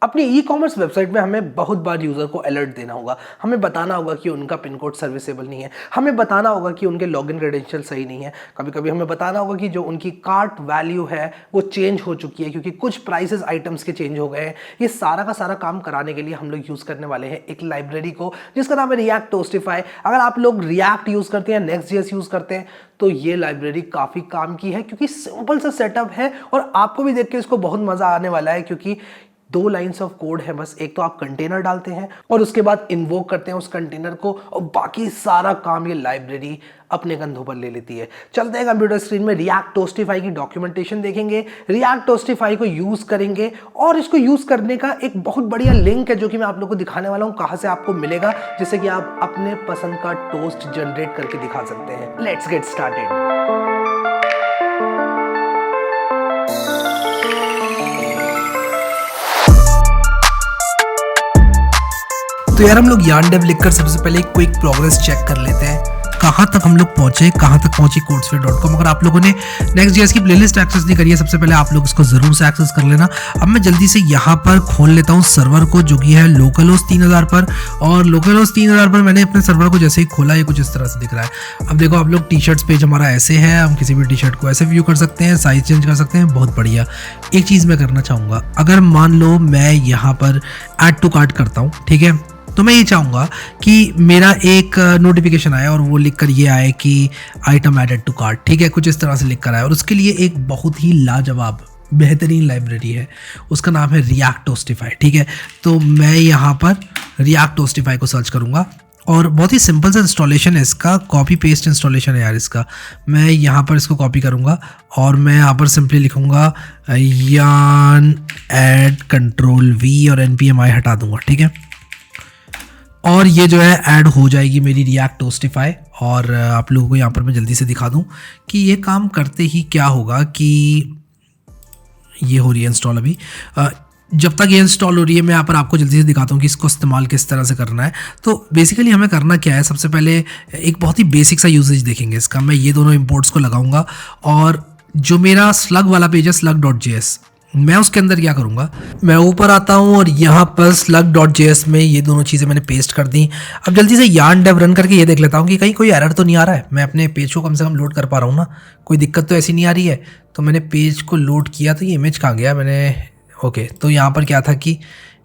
अपनी e commerce website में हमें बहुत बार यूज़र को अलर्ट देना होगा, हमें बताना होगा कि उनका पिन कोड सर्विसेबल नहीं है, हमें बताना होगा कि उनके लॉगिन क्रेडेंशियल सही नहीं है, कभी कभी हमें बताना होगा कि जो उनकी कार्ट वैल्यू है वो चेंज हो चुकी है क्योंकि कुछ प्राइसेस आइटम्स के चेंज हो गए हैं। ये सारा का सारा काम कराने के लिए हम लोग यूज़ करने वाले हैं एक लाइब्रेरी को जिसका नाम है रिएक्ट टोस्टिफाई। अगर आप लोग रिएक्ट यूज़ करते हैं, नेक्स्ट.js यूज़ करते हैं तो ये लाइब्रेरी काफ़ी काम की है क्योंकि सिंपल सा सेटअप है और आपको भी देख के इसको बहुत मज़ा आने वाला है क्योंकि 2 लाइन्स ऑफ कोड है बस। एक तो आप कंटेनर डालते हैं और उसके बाद इन्वोक करते हैं उस कंटेनर को और बाकी सारा काम ये लाइब्रेरी अपने कंधों पर ले लेती है। चलते हैं कंप्यूटर स्क्रीन में, रिएक्ट टोस्टिफाई की डॉक्यूमेंटेशन देखेंगे, रिएक्ट टोस्टिफाई को यूज़ करेंगे और इसको यूज़ करने का एक बहुत बढ़िया लिंक है जो कि मैं आप लोगों को दिखाने वाला हूँ कहाँ से आपको मिलेगा, जिससे कि आप अपने पसंद का टोस्ट जनरेट करके दिखा सकते हैं। Let's get started. तो यार हम लोग yarn dev लिखकर सबसे पहले एक क्विक प्रोग्रेस चेक कर लेते हैं कहाँ तक हम लोग पहुंचे, कहाँ तक पहुंची codesphere.com। अगर आप लोगों ने Next.js की प्लेलिस्ट एक्सेस नहीं करी है सबसे पहले आप लोग इसको जरूर से एक्सेस कर लेना। अब मैं जल्दी से यहाँ पर खोल लेता हूँ सर्वर को जो कि है लोकलहोस्ट 3000 पर, और लोकलहोस्ट 3000 पर मैंने अपने सर्वर को जैसे ही खोला ये कुछ इस तरह से दिख रहा है। अब देखो आप लोग टी शर्ट्स पेज हमारा ऐसे है, हम किसी भी टी शर्ट को ऐसे व्यू कर सकते हैं, साइज चेंज कर सकते हैं, बहुत बढ़िया। एक चीज़ मैं करना चाहूँगा, अगर मान लो मैं यहाँ पर ऐड टू कार्ट करता हूँ, ठीक है, तो मैं ये चाहूँगा कि मेरा एक नोटिफिकेशन आए और वो लिख कर ये आए कि आइटम एडेड टू कार्ट, ठीक है, कुछ इस तरह से लिख कर आए। और उसके लिए एक बहुत ही लाजवाब बेहतरीन लाइब्रेरी है, उसका नाम है रिएक्ट टोस्टिफाई, ठीक है। तो मैं यहाँ पर रिएक्ट टोस्टिफाई को सर्च करूँगा और बहुत ही सिंपल सा इंस्टॉलेशन है इसका, कॉपी पेस्ट इंस्टॉलेशन है यार इसका। मैं यहाँ पर इसको कॉपी करूँगा और मैं यहाँ पर सिंपली लिखूँगा yarn add control v और npmi हटा दूँगा, ठीक है। और ये जो है ऐड हो जाएगी मेरी रिएक्ट टोस्टिफाई। और आप लोगों को यहाँ पर मैं जल्दी से दिखा दूँ कि ये काम करते ही क्या होगा कि ये हो रही है इंस्टॉल अभी। जब तक ये इंस्टॉल हो रही है मैं यहाँ पर आपको जल्दी से दिखाता हूँ कि इसको इस्तेमाल किस तरह से करना है। तो बेसिकली हमें करना क्या है, सबसे पहले एक बहुत ही बेसिक सा यूजेज देखेंगे इसका। मैं ये दोनों इंपोर्ट्स को लगाऊंगा और जो मेरा स्लग वाला पेज है slug.js, मैं उसके अंदर क्या करूँगा, मैं ऊपर आता हूँ और यहाँ पर slug.js में ये दोनों चीज़ें मैंने पेस्ट कर दी। अब जल्दी से yarn dev रन करके ये देख लेता हूँ कि कहीं कोई एरर तो नहीं आ रहा है, मैं अपने पेज को कम से कम लोड कर पा रहा हूँ ना, कोई दिक्कत तो ऐसी नहीं आ रही है। तो मैंने पेज को लोड किया तो ये इमेज कहाँ गया, मैंने ओके, तो यहाँ पर क्या था कि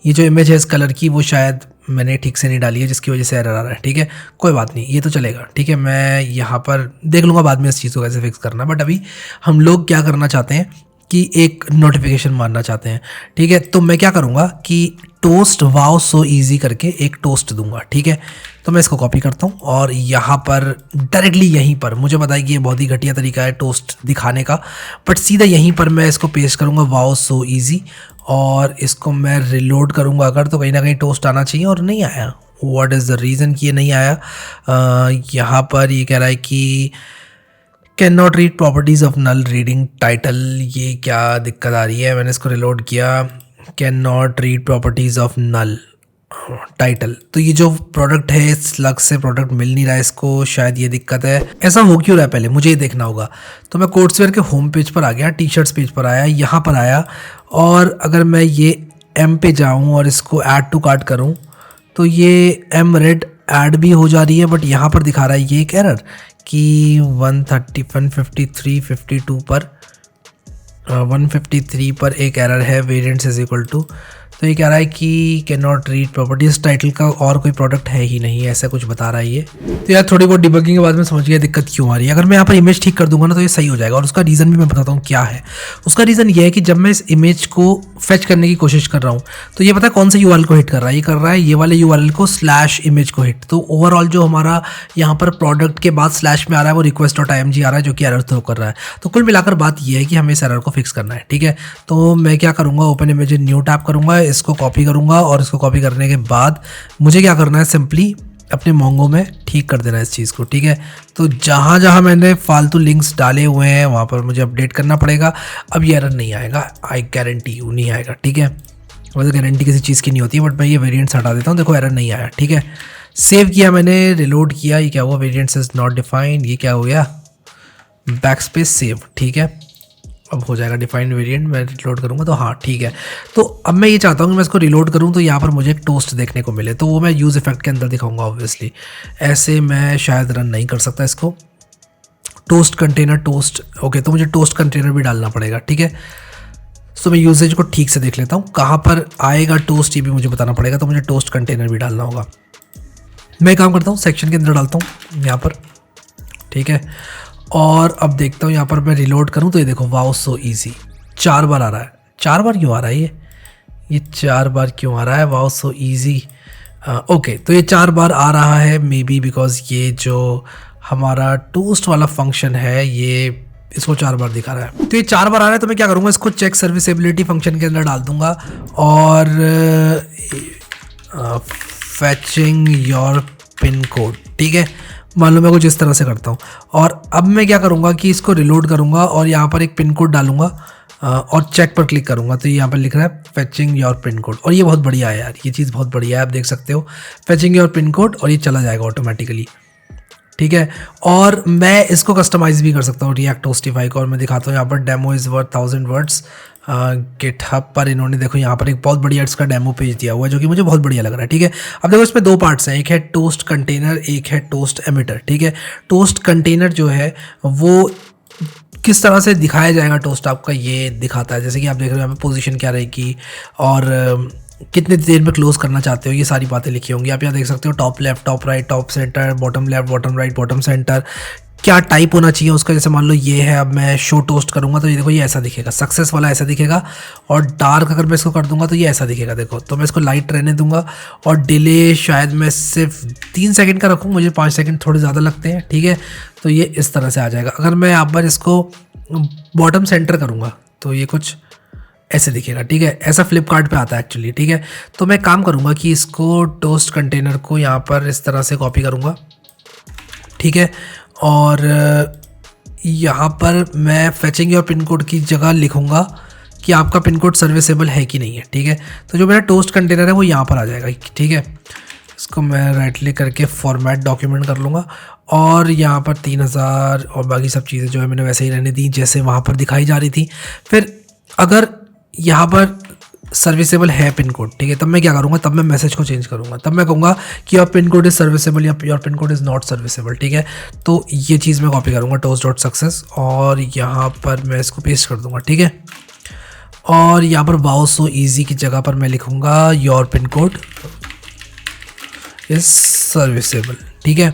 ये जो इमेज है इस कलर की वो शायद मैंने ठीक से नहीं डाली है जिसकी वजह से एरर आ रहा है, ठीक है, कोई बात नहीं, ये तो चलेगा, ठीक है। मैं यहाँ पर देख लूँगा बाद में इस चीज़ को कैसे फिक्स करना, बट अभी हम लोग क्या करना चाहते हैं कि एक नोटिफिकेशन मारना चाहते हैं, ठीक है। तो मैं क्या करूँगा कि टोस्ट वाओ सो ईजी करके एक टोस्ट दूंगा, ठीक है। तो मैं इसको कॉपी करता हूँ और यहाँ पर डायरेक्टली यहीं पर, मुझे पता है कि ये बहुत ही घटिया तरीका है टोस्ट दिखाने का, बट सीधा यहीं पर मैं इसको पेस्ट करूँगा वाओ सो ईजी, और इसको मैं रिलोड करूँगा अगर, तो कहीं ना कहीं टोस्ट आना चाहिए और नहीं आया। व्हाट इज़ द रीज़न कि ये नहीं आया। यहाँ पर ये कह रहा है कि cannot read properties of null reading title, ये क्या दिक्कत आ रही है। मैंने इसको रिलोड किया, cannot read properties of null title, तो ये जो प्रोडक्ट है स्लग से प्रोडक्ट मिल नहीं रहा है इसको, शायद ये दिक्कत है। ऐसा हो क्यों रहा है पहले मुझे ये देखना होगा। तो मैं कोड्सवेयर के होम पेज पर आ गया, टी शर्ट्स पेज पर आया, यहाँ पर आया, और अगर मैं ये एम पे जाऊँ और इसको ऐड टू कार्ट करूँ तो ये एम रेड ऐड भी हो जा रही है, बट यहाँ पर दिखा रहा है ये एक एरर कि 153 52 पर 153 पर एक एरर है, वेरिएंट्स इज इक्वल टू, तो ये कह रहा है कि cannot read properties title का और कोई प्रोडक्ट है ही नहीं, ऐसा कुछ बता रहा है ये। तो यार थोड़ी बहुत डिबगिंग के बाद में समझ गया दिक्कत क्यों आ रही है। अगर मैं यहाँ पर इमेज ठीक कर दूंगा ना तो ये सही हो जाएगा, और उसका रीज़न भी मैं बताता हूँ क्या है। उसका रीज़न ये है कि जब मैं इस इमेज को फेच करने की कोशिश कर रहा हूँ तो ये पता है कौन से URL को हिट कर रहा है, ये कर रहा है ये वाले URL को /image को हिट। तो ओवरऑल जो हमारा यहाँ पर प्रोडक्ट के बाद स्लैश में आ रहा है वो request.img आ रहा है जो कि एरर थ्रो कर रहा है। तो कुल मिलाकर बात ये है कि हमें इस एरर को फिक्स करना है, ठीक है। तो मैं क्या करूँगा, ओपन इमेज न्यू टैब करूँगा, इसको कॉपी करूँगा, और इसको कॉपी करने के बाद मुझे क्या करना है, सिंपली अपने मोंगो में ठीक कर देना है इस चीज़ को, ठीक है। तो जहाँ जहाँ मैंने फालतू लिंक्स डाले हुए हैं वहाँ पर मुझे अपडेट करना पड़ेगा। अब ये एरर नहीं आएगा, आई गारंटी यू नहीं आएगा, ठीक है। वैसे गारंटी किसी चीज़ की नहीं होती है, बट मैं ये वेरिएंट्स हटा देता हूँ। देखो एरर नहीं आया, ठीक है। सेव किया मैंने, रिलोड किया, ये क्या हुआ, वेरिएंट्स इज नॉट डिफाइंड, ये क्या हो गया, बैक स्पेस सेव, ठीक है। अब हो जाएगा डिफाइंड वेरिएंट, मैं रिलोड करूँगा तो हाँ ठीक है। तो अब मैं ये चाहता हूँ कि मैं इसको रिलोड करूँ तो यहाँ पर मुझे एक टोस्ट देखने को मिले, तो वो मैं यूज़ इफेक्ट के अंदर दिखाऊंगा ऑब्वियसली। ऐसे मैं शायद रन नहीं कर सकता इसको। टोस्ट कंटेनर टोस्ट, ओके, तो मुझे टोस्ट कंटेनर भी डालना पड़ेगा, ठीक है। तो मैं यूसेज को ठीक से देख लेता हूँ, कहाँ पर आएगा टोस्ट ये भी मुझे बताना पड़ेगा, तो मुझे टोस्ट कंटेनर भी डालना होगा। मैं काम करता हूँ सेक्शन के अंदर डालता हूँ यहाँ पर, ठीक है। और अब देखता हूँ यहाँ पर मैं रिलोड करूँ तो ये देखो वाओ सो इजी 4 बार आ रहा है। 4 बार क्यों आ रहा है ये 4 बार क्यों आ रहा है वाओ सो इजी? ओके, तो ये 4 बार आ रहा है मे बी बिकॉज ये जो हमारा टोस्ट वाला फंक्शन है ये इसको 4 बार दिखा रहा है। तो ये 4 बार आ रहा है, तो मैं क्या करूँगा इसको चेक सर्विसेबिलिटी फंक्शन के अंदर डाल दूंगा और फैचिंग योर पिन कोड, ठीक है। मान लो मैं कुछ इस तरह से करता हूँ और अब मैं क्या करूँगा कि इसको रिलोड करूँगा और यहाँ पर एक पिन कोड डालूंगा और चेक पर क्लिक करूँगा तो यहाँ पर लिख रहा है फैचिंग योर पिन कोड, और ये बहुत बढ़िया है यार, ये चीज़ बहुत बढ़िया है। आप देख सकते हो फैचिंग योर पिन कोड और ये चला जाएगा ऑटोमेटिकली, ठीक है। और मैं इसको कस्टमाइज़ भी कर सकता हूँ रिएक्ट होस्टिफाई को, और मैं दिखाता हूँ यहाँ पर demo is worth 1000 words. GitHub पर इन्होंने देखो यहाँ पर एक बहुत बढ़िया इसका डेमो पेज दिया हुआ है जो कि मुझे बहुत बढ़िया लग रहा है, ठीक है। अब देखो इसमें 2 पार्ट्स हैं, एक है टोस्ट कंटेनर, एक है टोस्ट एमिटर, ठीक है। टोस्ट कंटेनर जो है वो किस तरह से दिखाया जाएगा टोस्ट आपका ये दिखाता है, जैसे कि आप देख रहे हो यहाँ पे पोजीशन क्या रहेगी और कितने देर में क्लोज करना चाहते हो, ये सारी बातें लिखी होंगी। आप यहाँ देख सकते हो top left, top right, top centre, bottom left, bottom right, bottom centre, क्या टाइप होना चाहिए उसका। जैसे मान लो ये है, अब मैं शो टोस्ट करूँगा तो ये देखो ये ऐसा दिखेगा, सक्सेस वाला ऐसा दिखेगा, और डार्क अगर मैं इसको कर दूंगा तो ये ऐसा दिखेगा देखो। तो मैं इसको लाइट रहने दूंगा और डिले शायद मैं सिर्फ 3 सेकंड का रखूँ, मुझे 5 सेकंड थोड़े ज़्यादा लगते हैं, ठीक है। तो ये इस तरह से आ जाएगा। अगर मैं यहाँ पर इसको बॉटम सेंटर करूँगा तो ये कुछ ऐसे दिखेगा, ठीक है। ऐसा फ्लिपकार्ट पे आता है एक्चुअली, ठीक है। तो मैं काम करूँगा कि इसको टोस्ट कंटेनर को यहाँ पर इस तरह से कॉपी करूँगा, ठीक है। और यहाँ पर मैं फैचिंग योर पिन कोड की जगह लिखूँगा कि आपका पिन कोड सर्विसेबल है कि नहीं है, ठीक है। तो जो मेरा टोस्ट कंटेनर है वो यहाँ पर आ जाएगा, ठीक है। इसको मैं राइट क्लिक करके फॉर्मेट डॉक्यूमेंट कर लूँगा और यहाँ पर 3000 और बाकी सब चीज़ें जो है मैंने वैसे ही रहने दी जैसे वहाँ पर दिखाई जा रही थी। फिर अगर यहाँ पर सर्विसेबल है पिन कोड, ठीक है, तब मैं क्या करूँगा, तब मैं मैसेज को चेंज करूँगा, तब मैं कहूँगा कि your pin code is serviceable या your pin code is not serviceable, ठीक है। तो ये चीज़ मैं कॉपी करूँगा टोस्ट डॉट सक्सेस और यहाँ पर मैं इसको पेस्ट कर दूँगा, ठीक है। और यहाँ पर वाओ सो ईजी की जगह पर मैं लिखूँगा your pin code is serviceable, ठीक है।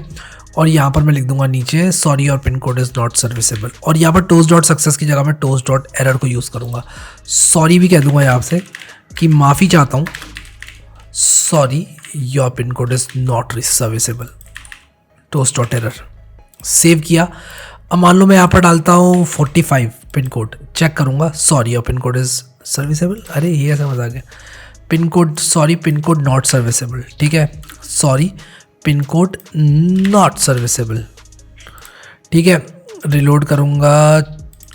और यहाँ पर मैं लिख दूंगा नीचे sorry your pin code is not serviceable, और यहाँ पर टोस्ट डॉट सक्सेस की जगह मैं टोस्ट डॉट एरर को यूज़ करूँगा। सॉरी भी कह दूंगा यहाँ से कि माफ़ी चाहता हूँ, sorry your pin code is not serviceable, toast dot error. Save किया। अब मान लो मैं यहाँ पर डालता हूँ 45 पिन कोड, चेक करूँगा sorry your pin code is serviceable. अरे ये ऐसा मजाक है, pin code sorry pin code not serviceable, ठीक है। Sorry pin code not serviceable, ठीक है। रिलोड करूँगा,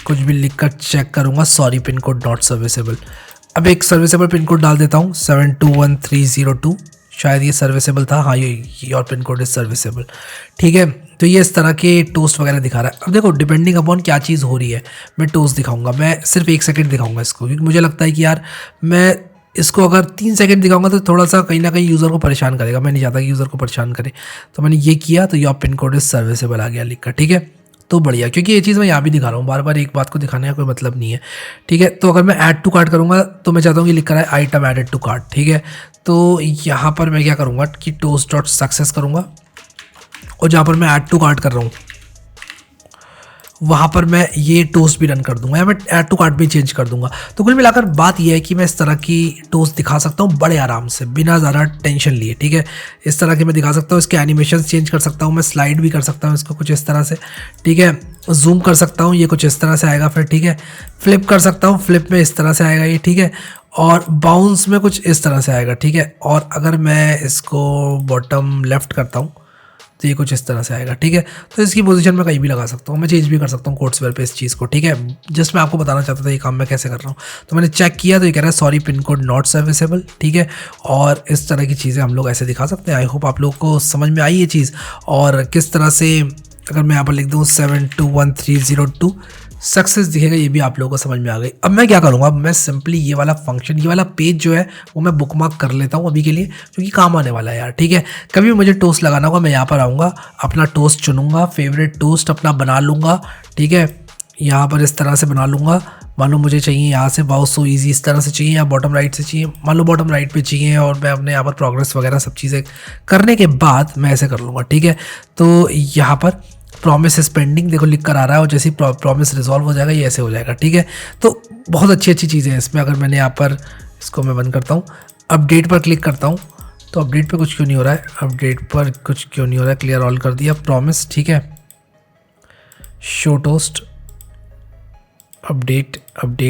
कुछ भी लिखकर चेक करूँगा sorry pin code not serviceable. अब एक सर्विसेबल पिन कोड डाल देता हूँ 721302, शायद ये सर्विसेबल था, हाँ ये your pin code is serviceable, ठीक है। तो ये इस तरह के टोस्ट वगैरह दिखा रहा है। अब देखो डिपेंडिंग अपॉन क्या चीज़ हो रही है मैं टोस्ट दिखाऊंगा, मैं सिर्फ 1 सेकंड दिखाऊंगा इसको, क्योंकि मुझे लगता है कि यार मैं इसको अगर 3 सेकंड दिखाऊंगा तो थोड़ा सा कहीं ना कहीं यूज़र को परेशान करेगा, मैं नहीं चाहता कि यूज़र को परेशान करे। तो मैंने ये किया तो your pin code is serviceable आ गया लिखकर, ठीक है। तो बढ़िया, क्योंकि ये चीज़ मैं यहाँ भी दिखा रहा हूँ, बार बार एक बात को दिखाने का कोई मतलब नहीं है, ठीक है। तो अगर मैं ऐड टू कार्ट करूँगा तो मैं चाहता हूँ कि लिख कर आए आइटम एडेड टू कार्ट, ठीक है। तो यहाँ पर मैं क्या करूँगा कि टोस्ट डॉट सक्सेस करूँगा और जहाँ पर मैं ऐड टू कार्ट कर रहा हूँ वहाँ पर मैं ये टोस्ट भी रन कर दूंगा या मैं ऐड टू कार्ट भी चेंज कर दूंगा। तो कुल मिलाकर बात यह है कि मैं इस तरह की टोस्ट दिखा सकता हूँ बड़े आराम से, बिना ज़्यादा टेंशन लिए, ठीक है। इस तरह के मैं दिखा सकता हूँ, इसके एनिमेशन चेंज कर सकता हूँ, मैं स्लाइड भी कर सकता हूँ इसको कुछ इस तरह से, ठीक है। जूम कर सकता हूँ, ये कुछ इस तरह से आएगा फिर, ठीक है। फ्लिप कर सकता हूँ, फ्लिप में इस तरह से आएगा ये, ठीक है। और बाउंस में कुछ इस तरह से आएगा, ठीक है। और अगर मैं इसको बॉटम लेफ्ट करता हूँ तो ये कुछ इस तरह से आएगा, ठीक है। तो इसकी पोजीशन मैं कहीं भी लगा सकता हूँ, मैं चेंज भी कर सकता हूँ कोट्स वेयर पे इस चीज़ को, ठीक है। जस्ट मैं आपको बताना चाहता था ये काम मैं कैसे कर रहा हूँ। तो मैंने चेक किया तो ये कह रहा है sorry pin code not serviceable, ठीक है। और इस तरह की चीज़ें हम लोग ऐसे दिखा सकते हैं। आई होप आप लोग को समझ में आई ये चीज़। और किस तरह से अगर मैं यहाँ पर लिख दूँ 721302 सक्सेस दिखेगा, ये भी आप लोगों को समझ में आ गई। अब मैं क्या करूँगा, मैं सिंपली ये वाला फंक्शन, ये वाला पेज जो है वो मैं बुकमार्क कर लेता हूँ अभी के लिए, क्योंकि काम आने वाला है यार, ठीक है। कभी भी मुझे टोस्ट लगाना होगा, मैं यहाँ पर आऊँगा, अपना टोस्ट चुनूंगा, फेवरेट टोस्ट अपना बना लूँगा, ठीक है। यहाँ पर इस तरह से बना लूँगा, मान लो मुझे चाहिए यहाँ से, वाओ सो ईजी, इस तरह से चाहिए या बॉटम राइट से चाहिए, मान लो बॉटम राइट पे चाहिए, और मैं अपने यहाँ पर प्रोग्रेस वगैरह सब चीज़ें करने के बाद मैं ऐसे कर लूँगा, ठीक है। तो यहाँ पर प्रॉमिस इज पेंडिंग देखो लिख कर आ रहा है, और जैसे ही प्रॉमिस रिजॉल्व हो जाएगा ये ऐसे हो जाएगा, ठीक है। तो बहुत अच्छी अच्छी चीज़ें हैं इसमें। अगर मैंने यहाँ पर इसको मैं बंद करता हूँ, अपडेट पर क्लिक करता हूँ, तो अपडेट पे कुछ क्यों नहीं हो रहा है, अपडेट पर कुछ क्यों नहीं हो रहा है, क्लियर ऑल कर दिया, प्रॉमिस, ठीक है। शो टोस्ट, अपडेट,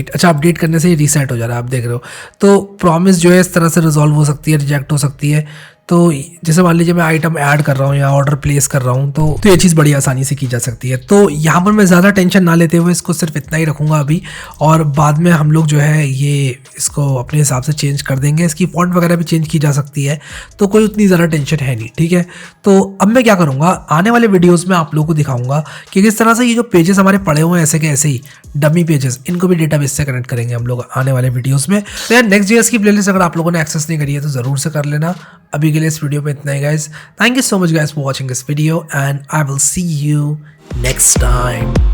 अच्छा अपडेट करने से ही रीसेट हो जा रहा है, आप देख रहे हो। तो प्रॉमिस जो है इस तरह से रिजॉल्व हो सकती है, रिजेक्ट हो सकती है। तो जैसे मान लीजिए मैं आइटम ऐड कर रहा हूँ या ऑर्डर प्लेस कर रहा हूँ, तो ये चीज़ बड़ी आसानी से की जा सकती है। तो यहाँ पर मैं ज़्यादा टेंशन ना लेते हुए इसको सिर्फ इतना ही रखूँगा अभी, और बाद में हम लोग जो है ये इसको अपने हिसाब से चेंज कर देंगे। इसकी फॉन्ट वगैरह भी चेंज की जा सकती है, तो कोई उतनी ज़्यादा टेंशन है नहीं, ठीक है। तो अब मैं क्या करूँगा, आने वाले वीडियोज़ में आप लोगों को दिखाऊँगा कि किस तरह से ये जो पेजेस हमारे पड़े हुए हैं ऐसे के ऐसे ही डमी पेजेस, इनको भी डेटाबेस से कनेक्ट करेंगे हम लोग आने वाले वीडियोज़ में। तो यार Next.js की प्लेलिस्ट अगर आप लोगों ने एक्सेस नहीं करी है तो ज़रूर से कर लेना। अभी के लिए इस वीडियो में इतना ही guys, thank you so much guys for watching this video, and I will see you next time.